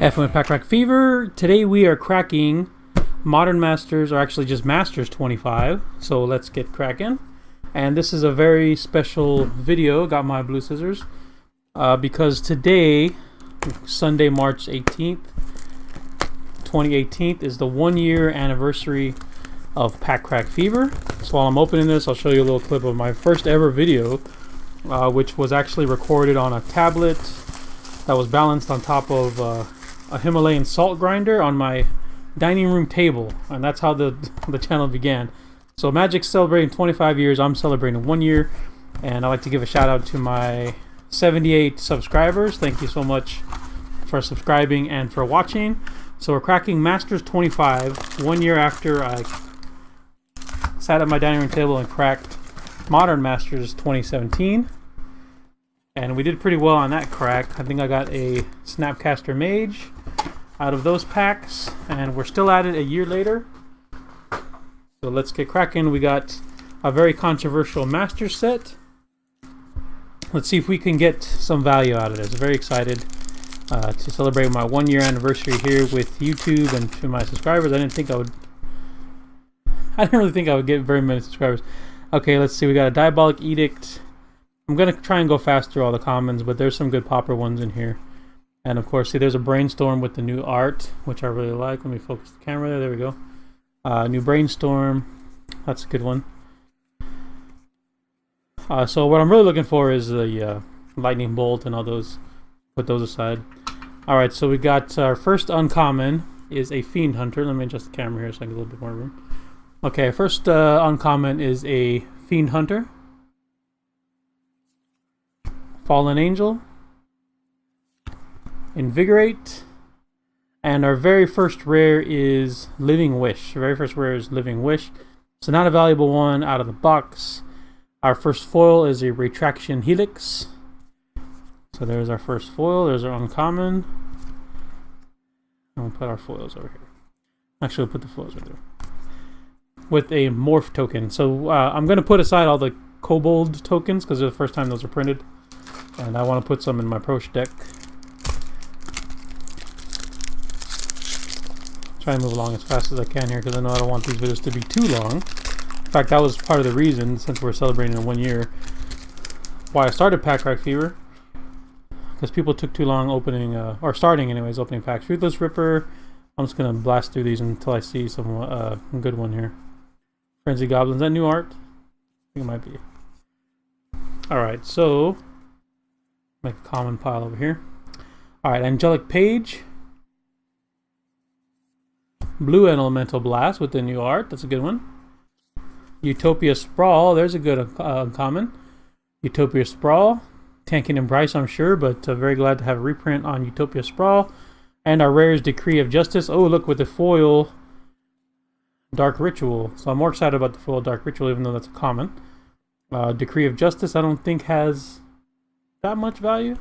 FM Pack Crack Fever. Today we are cracking Modern Masters, or actually just Masters 25. So let's get cracking. And this is a very special video. Got my blue scissors because today, Sunday, March 18th, 2018, is the 1-year anniversary of Pack Crack Fever. So while I'm opening this, I'll show you a little clip of my first ever video, which was actually recorded on a tablet that was balanced on top of a Himalayan salt grinder on my dining room table, and that's how the channel began. So Magic's celebrating 25 years, I'm celebrating 1 year, and I'd like to give a shout out to my 78 subscribers. Thank you so much for subscribing and for watching. So we're cracking Masters 25 1 year after I sat at my dining room table and cracked Modern Masters 2017. And we did pretty well on that crack. I think I got a Snapcaster Mage out of those packs, and we're still at it a year later. So let's get cracking. We got a very controversial Master set. Let's see if we can get some value out of this. Very excited to celebrate my 1 year anniversary here with YouTube and to my subscribers. I didn't really think I would get very many subscribers. Okay, let's see. We got a Diabolic Edict. I'm going to try and go fast through all the commons, but there's some good popper ones in here. And of course, see, there's a Brainstorm with the new art, which I really like. Let me focus the camera there. There we go. New Brainstorm. That's a good one. So what I'm really looking for is the Lightning Bolt and all those. Put those aside. Alright, so we got our first uncommon is a Fiend Hunter. Let me adjust the camera here so I get a little bit more room. Okay, first uncommon is a Fiend Hunter. Fallen Angel, Invigorate, and our very first rare is Living Wish. Our very first rare is Living Wish. So not a valuable one out of the box. Our first foil is a Retraction Helix. So there's our first foil. There's our uncommon. And we'll put our foils over here. Actually, we'll put the foils right there. With a Morph token. So I'm going to put aside all the Kobold tokens because they're the first time those are printed. And I want to put some in my Prosh deck. Try and move along as fast as I can here because I know I don't want these videos to be too long. In fact, that was part of the reason, since we're celebrating in 1 year, why I started Pack Crack Fever. Because people took too long opening, or starting anyways, opening packs. Ruthless Ripper. I'm just going to blast through these until I see some good one here. Frenzy Goblins. Is that new art? I think it might be. Alright, so make a common pile over here. Alright, Angelic Page. Blue Elemental Blast with the new art. That's a good one. Utopia Sprawl. There's a good uncommon. Utopia Sprawl. Tanking and Bryce, I'm sure, but very glad to have a reprint on Utopia Sprawl. And our rare is Decree of Justice. Oh, look, with the foil Dark Ritual. So I'm more excited about the foil Dark Ritual, even though that's a common. Decree of Justice, I don't think has that much value.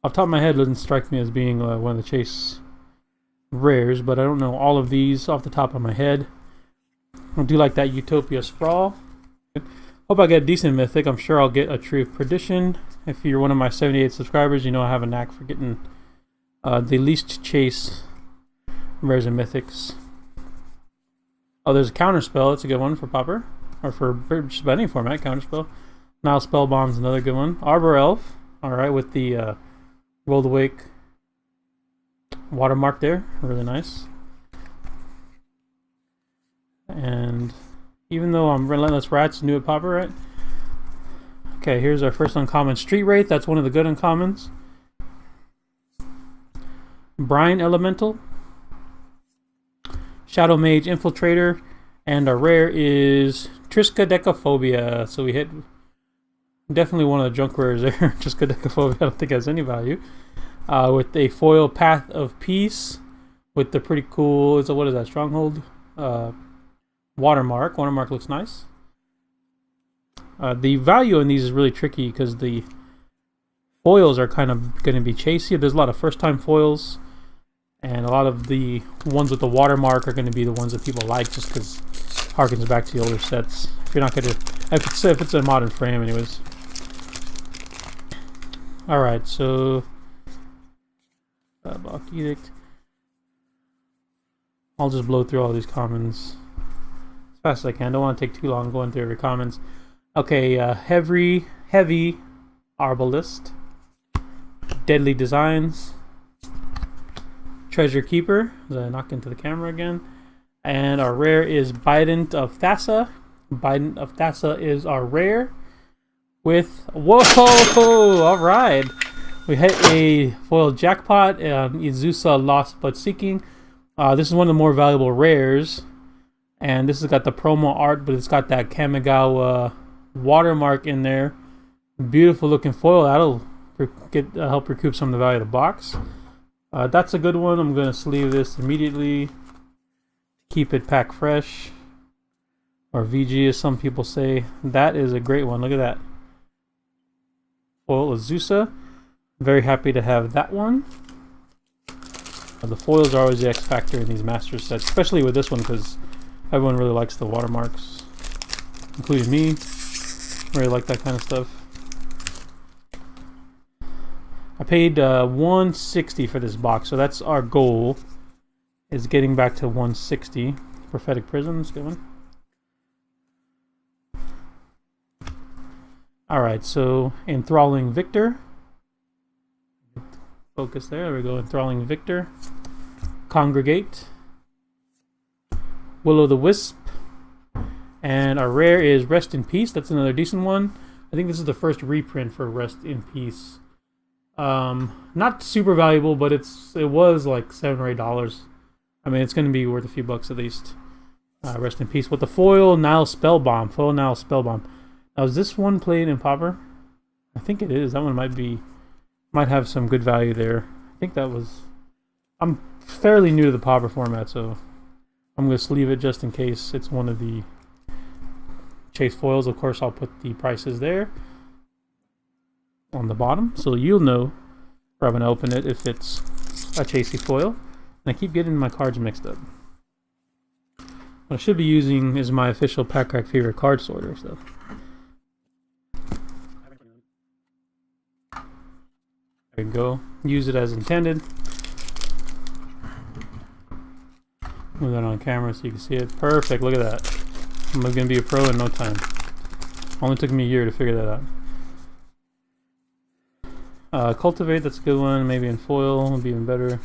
Off the top of my head, doesn't strike me as being one of the chase rares, but I don't know all of these off the top of my head. I do like that Utopia Sprawl. Hope I get a decent mythic. I'm sure I'll get a Tree of Perdition. If you're one of my 78 subscribers, you know I have a knack for getting the least chase rares and mythics. Oh, there's a Counterspell. That's a good one for Popper. Or for just about any format, Counterspell. Nile Spellbomb's another good one. Arbor Elf. Alright, with the World Awake watermark there. Really nice. And even though I'm Relentless Rats, new at Popper, right? Okay, here's our first uncommon, Street Wraith. That's one of the good uncommons. Brine Elemental. Shadow Mage Infiltrator. And our rare is Triskaidekaphobia. So we hit definitely one of the junk rares there. Triskaidekaphobia, I don't think has any value. With a foil Path of Peace. With the pretty cool, what is that, Stronghold? Watermark. Watermark looks nice. The value in these is really tricky because the foils are kind of going to be chasey. There's a lot of first time foils, and a lot of the ones with the watermark are going to be the ones that people like just because it harkens back to the older sets. If you're not going to, if it's a modern frame anyways. Alright, so Diabolic Edict. I'll just blow through all these commons as fast as I can. Don't want to take too long going through every commons. Okay, heavy Arbalist, Deadly Designs, Treasure Keeper, as I knock into the camera again, and our rare is Bident of Thassa. Bident of Thassa is our rare with, whoa, alright, we hit a foil jackpot, Izusa Lost But Seeking. This is one of the more valuable rares, and this has got the promo art, but it's got that Kamigawa watermark in there. Beautiful looking foil. That'll help recoup some of the value of the box. That's a good one. I'm going to sleeve this immediately. Keep it pack fresh. Or VG as some people say. That is a great one. Look at that. Foil Azusa. Very happy to have that one. The foils are always the X factor in these master sets. Especially with this one because everyone really likes the watermarks. Including me. Really like that kind of stuff. I paid $160 for this box, so that's our goal, is getting back to $160. Prophetic Prisms, good one. Alright, so Enthralling Victor. Focus there we go. Enthralling Victor. Congregate. Will-o'-the-Wisp. And our rare is Rest in Peace. That's another decent one. I think this is the first reprint for Rest in Peace. Not super valuable, but it was like $7 or $8. I mean, it's going to be worth a few bucks at least. Rest in Peace with the foil Nile Spellbomb. Foil Nile Spellbomb. Now, is this one played in Pauper? I think it is. That one might have some good value there. I think that was. I'm fairly new to the Pauper format, so I'm going to sleeve it just in case it's one of the Chase foils. Of course, I'll put the prices there on the bottom, so you'll know where I'm going to open it if it's a Chasey foil. And I keep getting my cards mixed up. What I should be using is my official Pack Crack Fever card sorter. So there you go. Use it as intended. Move that on camera so you can see it. Perfect. Look at that. I'm going to be a pro in no time. Only took me a year to figure that out. Cultivate, that's a good one. Maybe in foil would be even better.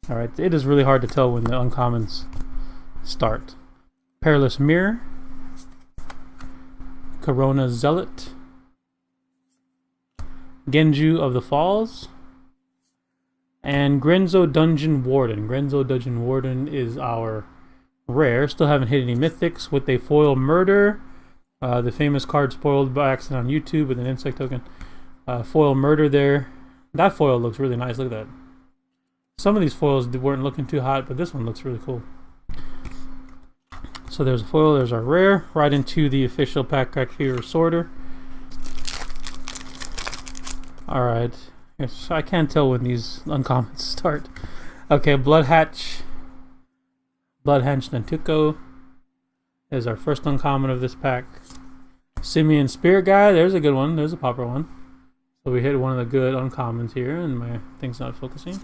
Alright, it is really hard to tell when the uncommons start. Perilous Mirror. Corona Zealot. Genju of the Falls. And Grenzo Dungeon Warden. Grenzo Dungeon Warden is our rare. Still haven't hit any mythics with a foil Murder. The famous card spoiled by accident on YouTube with an insect token. Foil Murder there. That foil looks really nice. Look at that. Some of these foils weren't looking too hot, but this one looks really cool. So there's a foil, there's our rare. Right into the official Pack Crack Fever sorter. Alright. Yes, I can't tell when these uncommons start. Okay, Bloodhatch Nantuko is our first uncommon of this pack. Simeon Spirit Guide, there's a good one. There's a Pauper one. So we hit one of the good uncommons here, and my thing's not focusing.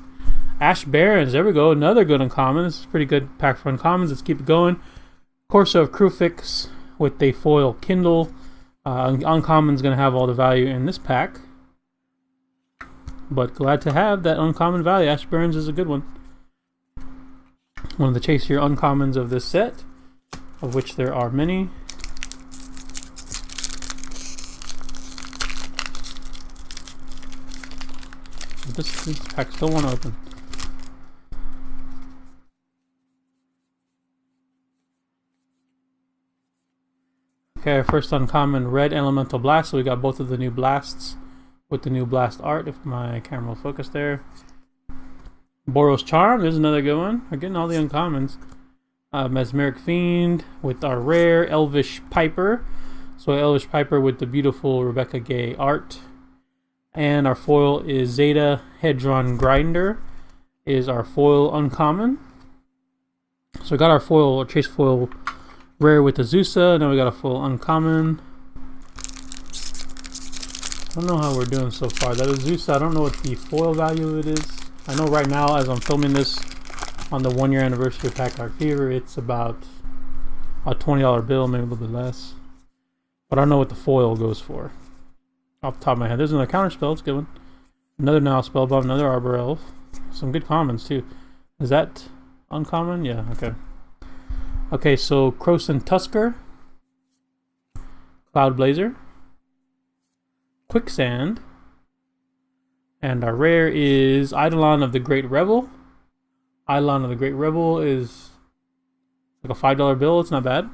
Ash Barons, there we go. Another good uncommon. This is a pretty good pack for uncommons. Let's keep it going. Corso of Crufix with a foil Kindle. Uncommon's going to have all the value in this pack. But glad to have that uncommon value. Ash Barons is a good one. One of the chasier uncommons of this set, of which there are many. This pack still won't open. Okay, our first uncommon, Red Elemental Blast. So we got both of the new blasts with the new blast art, if my camera will focus there. Boros Charm is another good one. We're getting all the uncommons. Mesmeric Fiend with our rare Elvish Piper. So Elvish Piper with the beautiful Rebecca Gay art. And our foil is Zeta Hedron Grinder. Is our foil uncommon. So we got our foil, or chase foil rare with Azusa. Now we got a foil uncommon. I don't know how we're doing so far. That Azusa, I don't know what the foil value of it is. I know right now, as I'm filming this, on the 1 year anniversary of Pack Crack Fever. It's about a $20 bill, maybe a little bit less. But I don't know what the foil goes for off the top of my head. There's another counter spell, it's a good one. Another Now Spellbomb, another Arbor Elf. Some good commons too. Is that uncommon? Yeah, okay. Okay, so Krosan Tusker, Cloud Blazer, Quicksand, and our rare is Eidolon of the Great Revel. Eidolon of the Great Revel is like a $5 bill, it's not bad.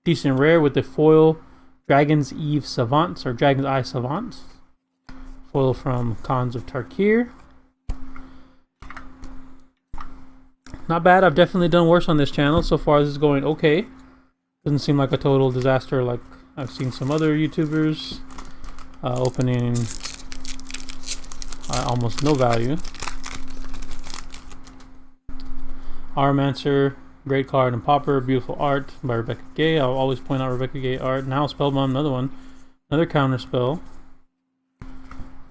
Decent rare with the foil Dragon's Eve Savants, or Dragon's Eye Savants. Foil from Khans of Tarkir. Not bad, I've definitely done worse on this channel. So far this is going okay. Doesn't seem like a total disaster like I've seen some other YouTubers opening almost no value. Armancer, great card and popper, beautiful art by Rebecca Gay. I'll always point out Rebecca Gay art. Now Spellbomb, another one. Another counter spell.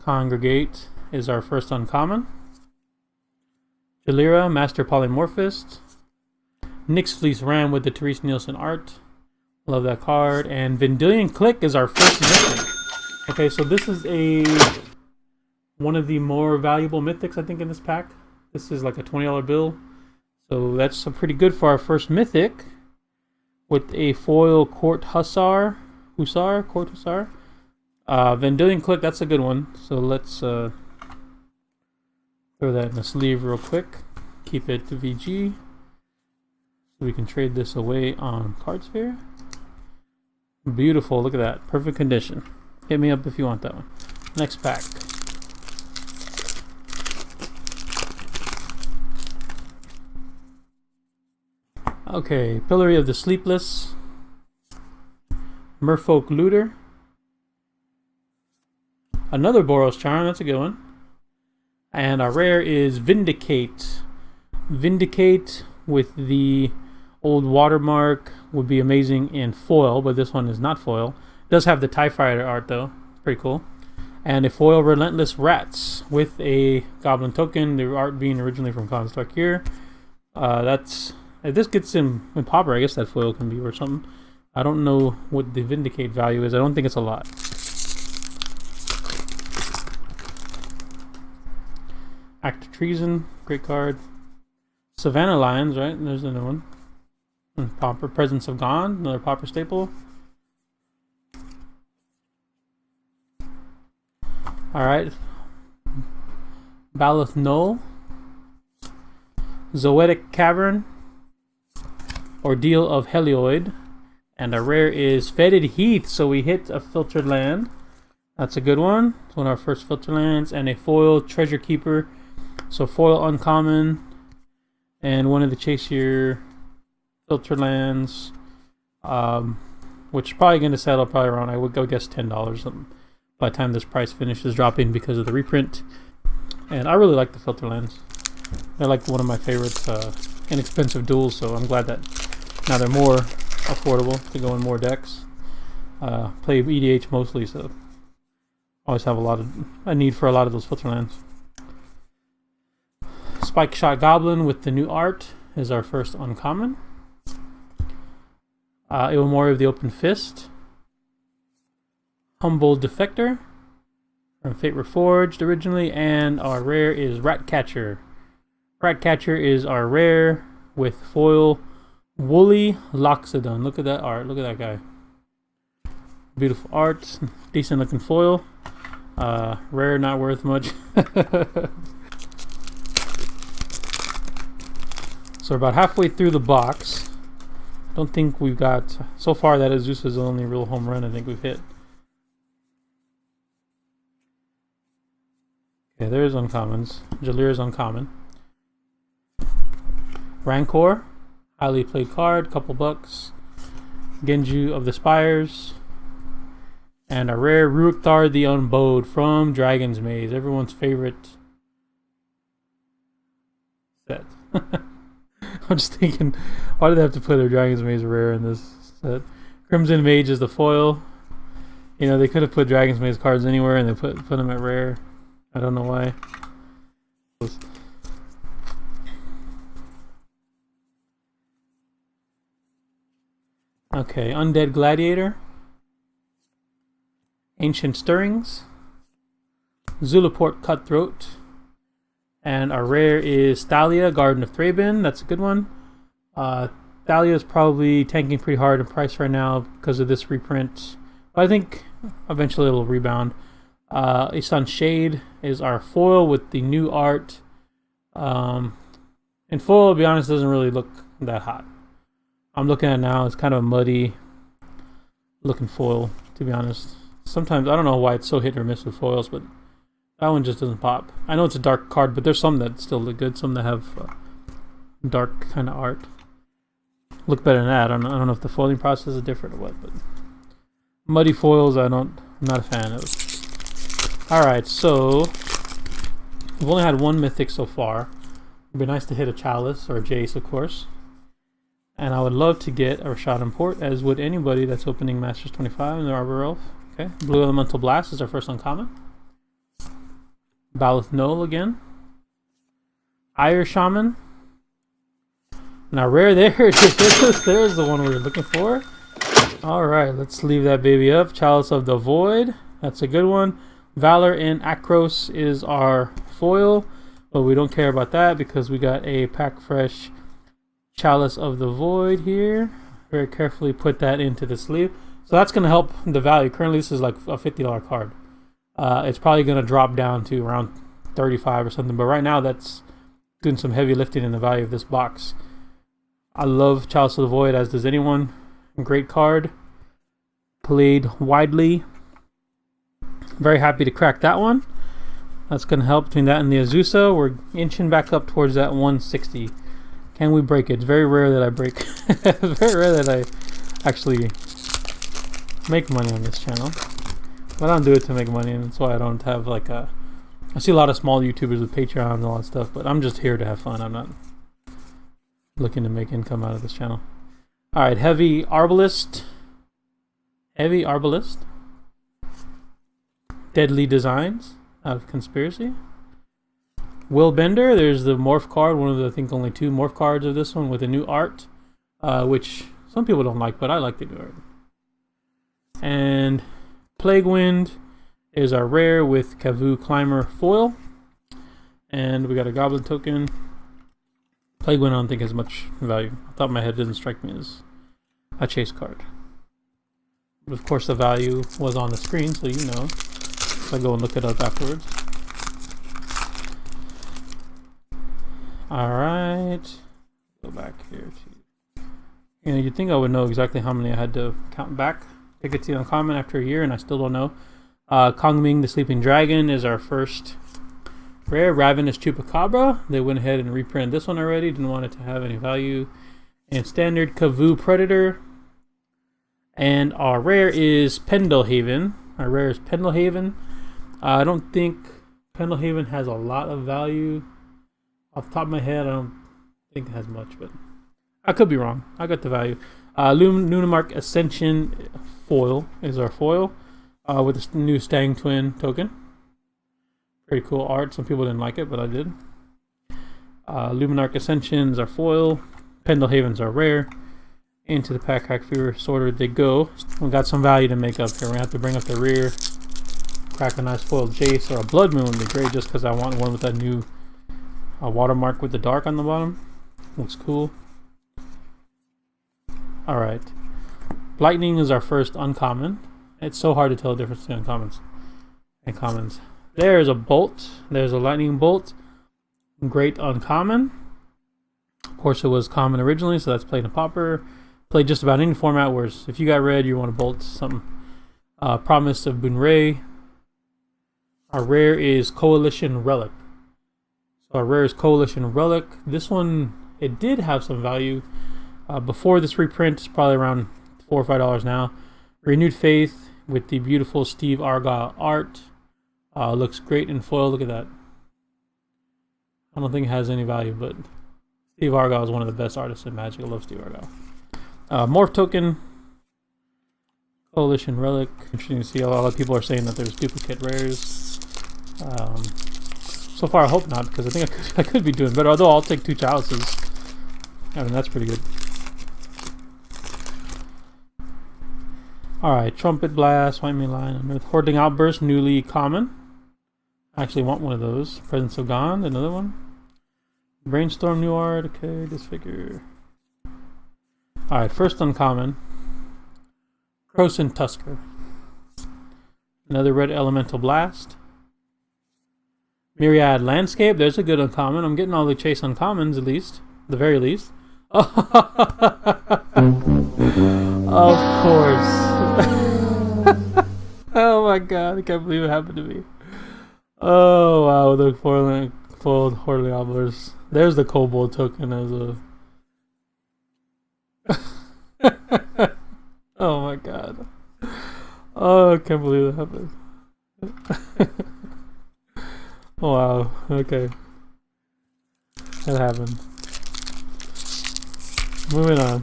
Congregate is our first uncommon. Jalira, Master Polymorphist. Nyx Fleece Ram with the Therese Nielsen art. Love that card. And Vendilion Click is our first mythic. Okay, so this is one of the more valuable mythics I think in this pack. This is like a $20 bill. So that's pretty good for our first mythic. With a foil Court Hussar. Court Hussar. Vendilion Click, that's a good one. So let's throw that in the sleeve real quick. Keep it to VG. So we can trade this away on Cardsphere. Beautiful, look at that. Perfect condition. Hit me up if you want that one. Next pack. Okay, Pillory of the Sleepless. Merfolk Looter. Another Boros Charm, that's a good one. And our rare is Vindicate. Vindicate with the old watermark would be amazing in foil, but this one is not foil. It does have the TIE Fighter art though, pretty cool. And a foil Relentless Rats with a Goblin token, the art being originally from Khans of Tarkir. If this gets in popper, I guess that foil can be worth something. I don't know what the Vindicate value is. I don't think it's a lot. Act of Treason, great card. Savannah Lions, right? There's another one. And popper, Presence of Gone, another popper staple. Alright. Baloth Null. Zoetic Cavern. Ordeal of Helioid. And our rare is Fetid Heath, so we hit a filtered land. That's a good one. It's one of our first filtered lands. And a foil Treasure Keeper. So foil uncommon. And one of the chasier filtered lands. Which is probably going to settle probably around, I would go guess $10 by the time this price finishes dropping because of the reprint. And I really like the filter lands. They're like one of my favorite inexpensive duels, so I'm glad that now they're more affordable to go in more decks. Play EDH mostly, so always have a need for a lot of those filter lands. Spike Shot Goblin with the new art is our first uncommon. Ilmori of the Open Fist. Humble Defector from Fate Reforged originally, and our rare is Ratcatcher. Ratcatcher is our rare with foil Woolly Loxodon. Look at that art. Look at that guy. Beautiful art. Decent looking foil. Rare, not worth much. So we're about halfway through the box. Don't think we've got... So far that Azusa is the only real home run I think we've hit. Okay, there's uncommons. Jalira's uncommon. Rancor, highly played card, couple bucks. Genju of the Spires. And a rare Ruikthar the Unbowed from Dragon's Maze, everyone's favorite set. I'm just thinking, why do they have to put a Dragon's Maze rare in this set? Crimson Mage is the foil. You know, they could have put Dragon's Maze cards anywhere and they put them at rare. I don't know why. Okay, Undead Gladiator, Ancient Stirrings, Zulaport Cutthroat, and our rare is Thalia, Garden of Thraben. That's a good one. Thalia is probably tanking pretty hard in price right now because of this reprint, but I think eventually it'll rebound. Isan Shade is our foil with the new art. And foil, to be honest, doesn't really look that hot. I'm looking at it now, it's kind of a muddy looking foil, to be honest. Sometimes, I don't know why it's so hit or miss with foils, but that one just doesn't pop. I know it's a dark card, but there's some that still look good, some that have dark kind of art. Look better than that. I don't know if the foiling process is different or what, but muddy foils, I'm not a fan of. Alright, so we've only had one mythic so far. It'd be nice to hit a Chalice or a Jace, of course. And I would love to get a Rashad Import, as would anybody that's opening Masters 25 in the Arbor Elf. Okay, Blue Elemental Blast is our first uncommon. Baloth Null again. Ire Shaman. Now rare there. There's the one we were looking for. Alright, let's leave that baby up. Chalice of the Void. That's a good one. Valor in Akros is our foil. But we don't care about that because we got a Pack Fresh Chalice of the Void here. Very carefully put that into the sleeve. So that's going to help the value. Currently this is like a $50 card. It's probably going to drop down to around 35 or something. But right now that's doing some heavy lifting in the value of this box. I love Chalice of the Void, as does anyone. Great card. Played widely. Very happy to crack that one. That's going to help between that and the Azusa. We're inching back up towards that 160. Can we break it? It's very rare that I break. It's very rare that I actually make money on this channel. But I don't do it to make money, and that's why I don't have like a... I see a lot of small YouTubers with Patreon and all that stuff, but I'm just here to have fun. I'm not looking to make income out of this channel. Alright, Heavy Arbalist. Heavy Arbalist. Deadly Designs out of Conspiracy. Will Bender, there's the morph card, one of the, I think, only 2 morph cards of this one with a new art, which some people don't like, but I like the new art. And Plague Wind is our rare with Kavu Climber foil. And we got a Goblin token. Plague Wind I don't think has much value. Off the top of my head, didn't strike me as a chase card. But of course the value was on the screen, so you know. So I go and look it up afterwards. Alright. Go back here to... You know, you'd think I would know exactly how many I had to count back. Take it to the uncommon after a year, and I still don't know. Kongming the Sleeping Dragon is our first rare. Ravenous Chupacabra. They went ahead and reprinted this one already. Didn't want it to have any value. And standard Kavu Predator. And our rare is Pendelhaven. Our rare is Pendelhaven. I don't think Pendelhaven has a lot of value. Off the top of my head, I don't think it has much, but I could be wrong. I got the value. Lunamark Ascension foil is our foil with this new Stang Twin token. Pretty cool art. Some people didn't like it, but I did. Luminarch Ascension is our foil. Pendelhaven's our rare. Into the Pack Crack Fever sorter they go. We got some value to make up here. We're going to have to bring up the rear. Crack a nice foiled Jace or a Blood Moon would be great, just because I want one with that new watermark with the dark on the bottom. Looks cool. Alright. Lightning is our first uncommon. It's so hard to tell the difference between uncommons and commons. There's a Bolt. There's a Lightning Bolt. Great uncommon. Of course it was common originally, so that's played in Pauper. Played just about any format, whereas if you got red, you want to Bolt something. Promise of Bunrei. Our rare is Coalition Relic. So our rare is Coalition Relic. This one, it did have some value. Before this reprint, it's probably around $4 or $5 now. Renewed Faith with the beautiful Steve Argyle art. Looks great in foil. Look at that. I don't think it has any value, but Steve Argyle is one of the best artists in Magic. I love Steve Argyle. Morph Token. Coalition Relic. Interesting to see a lot of people are saying that there's duplicate rares. So far I hope not, because I think I could be doing better. Although I'll take 2 Chalices. I mean, that's pretty good. Alright, Trumpet Blast, White Main Line, Unearth Hoarding Outburst, newly common. I actually want one of those. Presence of Gone, another one. Brainstorm, new art, okay, Disfigure. Alright, first uncommon. Krosan Tusker. Another red Elemental Blast. Myriad Landscape, there's a good uncommon. I'm getting all the chase uncommons at least. At the very least. Of course. Oh my god, I can't believe it happened to me. Oh wow, the foiled Hoarding Obblers. There's the Kobold token as a... Oh my god. Oh, I can't believe that happened. Oh wow, okay. That happened. Moving on.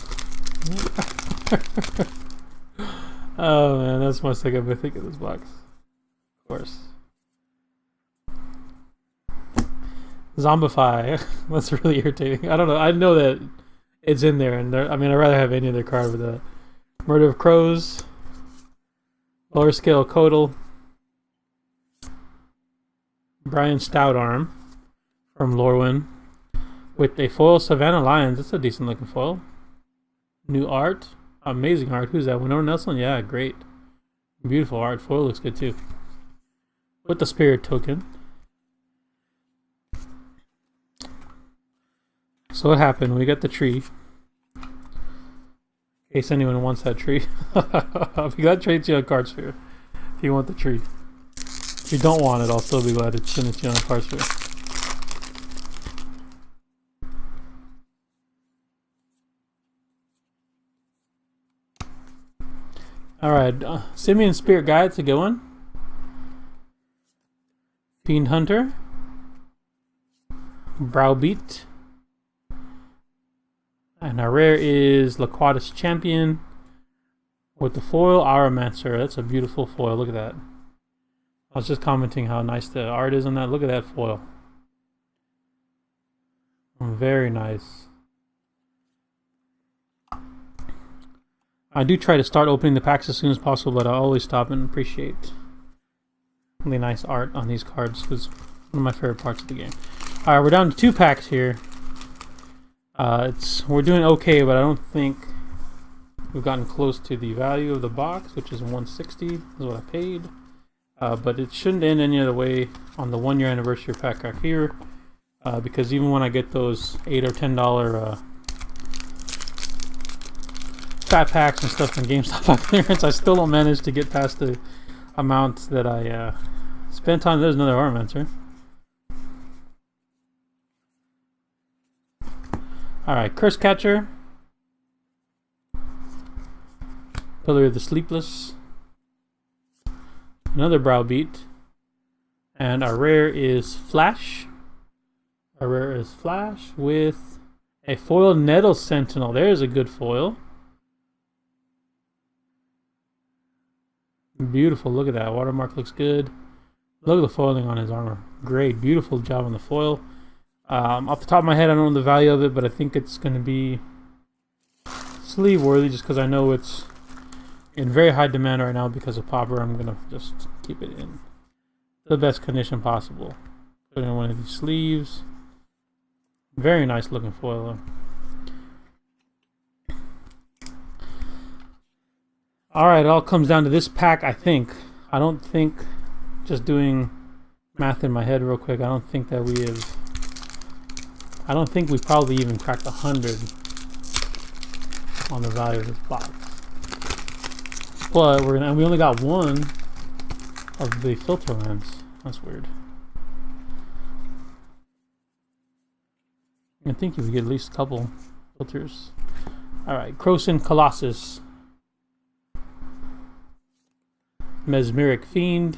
Oh man, that's my second mythic in this box. Of course. Zombify. That's really irritating. I don't know. I know that it's in there, and I mean, I'd rather have any other card with that. Murder of Crows. Lower Scale Codal. Brian Stoutarm from Lorwyn. With a foil Savannah Lions. That's a decent looking foil. New art. Amazing art. Who's that? Winona Nelson? Yeah, great. Beautiful art. Foil looks good too. With the Spirit token. So what happened? We got the tree. In case anyone wants that tree. If you got trades you on Card Sphere. If you want the tree. If you don't want it, I'll still be glad to send it to you on Card Sphere. Alright, Simian Spirit Guide's a good one. Fiend Hunter. Browbeat. And our rare is Laquatus Champion. With the foil, Auramancer. That's a beautiful foil. Look at that. I was just commenting how nice the art is on that. Look at that foil. Very nice. I do try to start opening the packs as soon as possible, but I always stop and appreciate really nice art on these cards because it's one of my favorite parts of the game. Alright, we're down to 2 packs here. We're doing okay, but I don't think we've gotten close to the value of the box, which is $160 is what I paid. But it shouldn't end any other way on the 1 year anniversary of Pack Crack Fever, because even when I get those $8 or $10 fat packs and stuff from GameStop on clearance, I still don't manage to get past the amount that I spent on. There's another Auramancer. Alright, Curse Catcher. Pillar of the Sleepless. Another Browbeat. And our rare is Flash. Our rare is Flash with a foil Nettle Sentinel. There's a good foil. Beautiful. Look at that. Watermark looks good. Look at the foiling on his armor. Great. Beautiful job on the foil. Off the top of my head, I don't know the value of it, but I think it's going to be sleeve worthy just because I know it's in very high demand right now because of Pauper. I'm going to just keep it in the best condition possible. Put it in one of these sleeves. Very nice looking foil. Alright, it all comes down to this pack, I think. I don't think, just doing math in my head real quick, I don't think that we have... I don't think we probably even cracked 100 on the value of this box. But and we only got one of the filter lands. That's weird. I think you would get at least a couple filters. Alright, Krosan Colossus. Mesmeric Fiend.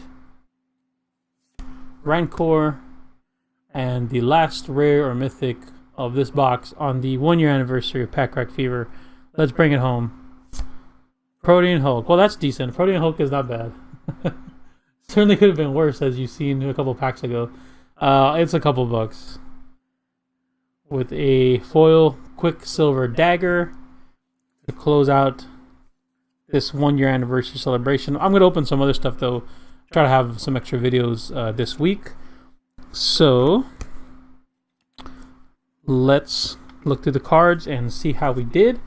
Rancor. And the last rare or mythic of this box on the 1 year anniversary of Pack Crack Fever. Let's bring it home. Protean Hulk. Well, that's decent. Protean Hulk is not bad. Certainly could have been worse, as you've seen a couple packs ago. It's a couple bucks. With a foil Quicksilver Dagger to close out this 1 year anniversary celebration. I'm gonna open some other stuff though. Try to have some extra videos this week. So let's look through the cards and see how we did.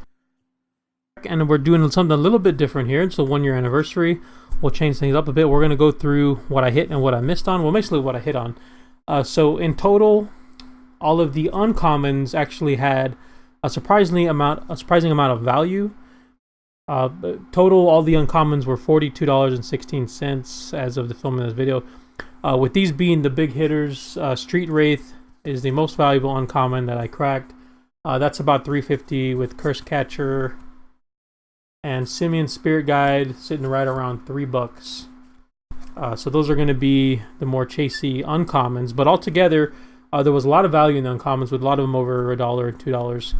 And we're doing something a little bit different here. It's a 1 year anniversary. We'll change things up a bit. We're gonna go through what I hit and what I missed on. Well, basically what I hit on. So in total, all of the uncommons actually had a surprising amount of value. Total, all the uncommons were $42.16 as of the filming of this video. With these being the big hitters, Street Wraith is the most valuable uncommon that I cracked. That's about $3.50 with Curse Catcher and Simeon Spirit Guide sitting right around $3. So those are going to be the more chasey uncommons, but altogether there was a lot of value in the uncommons, with a lot of them over $1 or $2.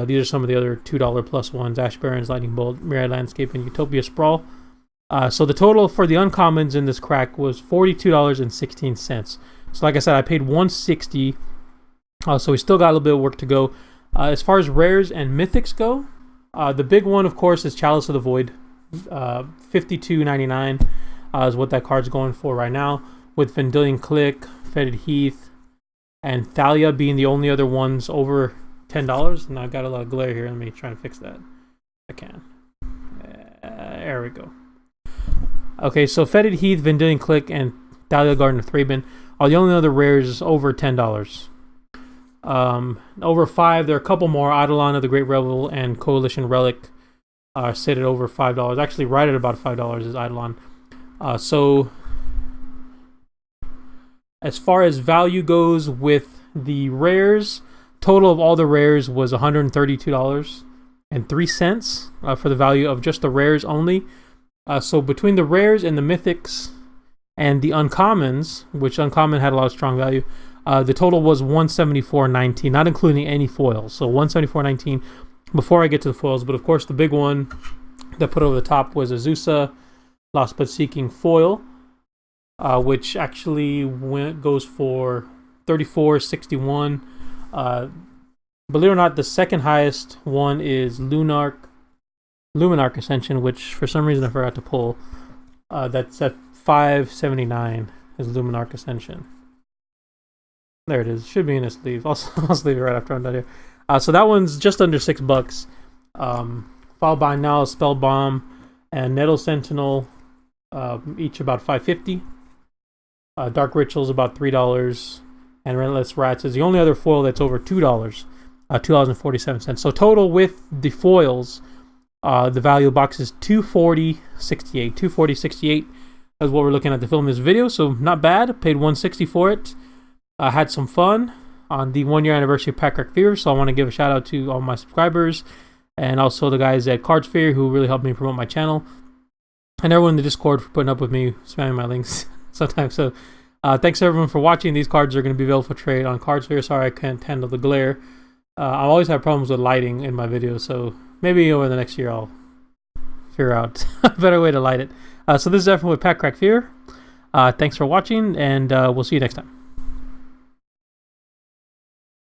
These are some of the other $2 plus ones: Ash Barrens, Lightning Bolt, Myriad Landscape, and Utopia Sprawl. So the total for the uncommons in this crack was $42.16. So like I said, I paid $160. So we still got a little bit of work to go. As far as rares and mythics go, the big one, of course, is Chalice of the Void. $52.99 is what that card's going for right now, with Vendilion Clique, Fetid Heath, and Thalia being the only other ones over $10. And I've got a lot of glare here. Let me try to fix that. I can. There we go. Okay, so Fetid Heath, Vendilion Clique, and Thalia Garden of Thraben are the only other rares over $10. Over 5, there are a couple more. Eidolon of the Great Revel and Coalition Relic are sit at over $5. Actually, right at about $5 is Eidolon. So as far as value goes with the rares, total of all the rares was $132.03 for the value of just the rares only. So between the rares and the mythics and the uncommons, which uncommon had a lot of strong value, the total was $174.19, not including any foils. So $174.19 before I get to the foils. But of course, the big one that put over the top was Azusa Lost But Seeking foil, which actually goes for $34.61. Believe it or not, the second highest one is Luminarch Ascension, which for some reason I forgot to pull. That's at $5.79 is Luminarch Ascension. There it is. Should be in a sleeve. I'll sleeve it right after I'm done here. So that one's just under $6. Foulbind now, Spell Bomb, and Nettle Sentinel, each about $5.50. Dark Rituals about $3, and Relentless Rats is the only other foil that's over $2, $2.47. So total with the foils, the value of the box is $240.68. $240.68 is what we're looking at the film this video. So not bad. Paid $160 for it. Had some fun on the 1 year anniversary of Pack Crack Fever. So I want to give a shout out to all my subscribers, and also the guys at Cards Fear who really helped me promote my channel, and everyone in the Discord for putting up with me spamming my links sometimes. So thanks everyone for watching. These cards are going to be available for trade on Cards Fear. Sorry I can't handle the glare. I always have problems with lighting in my videos, so maybe over the next year I'll figure out a better way to light it. So this is Evan with Pack Crack Fear. Thanks for watching, and we'll see you next time.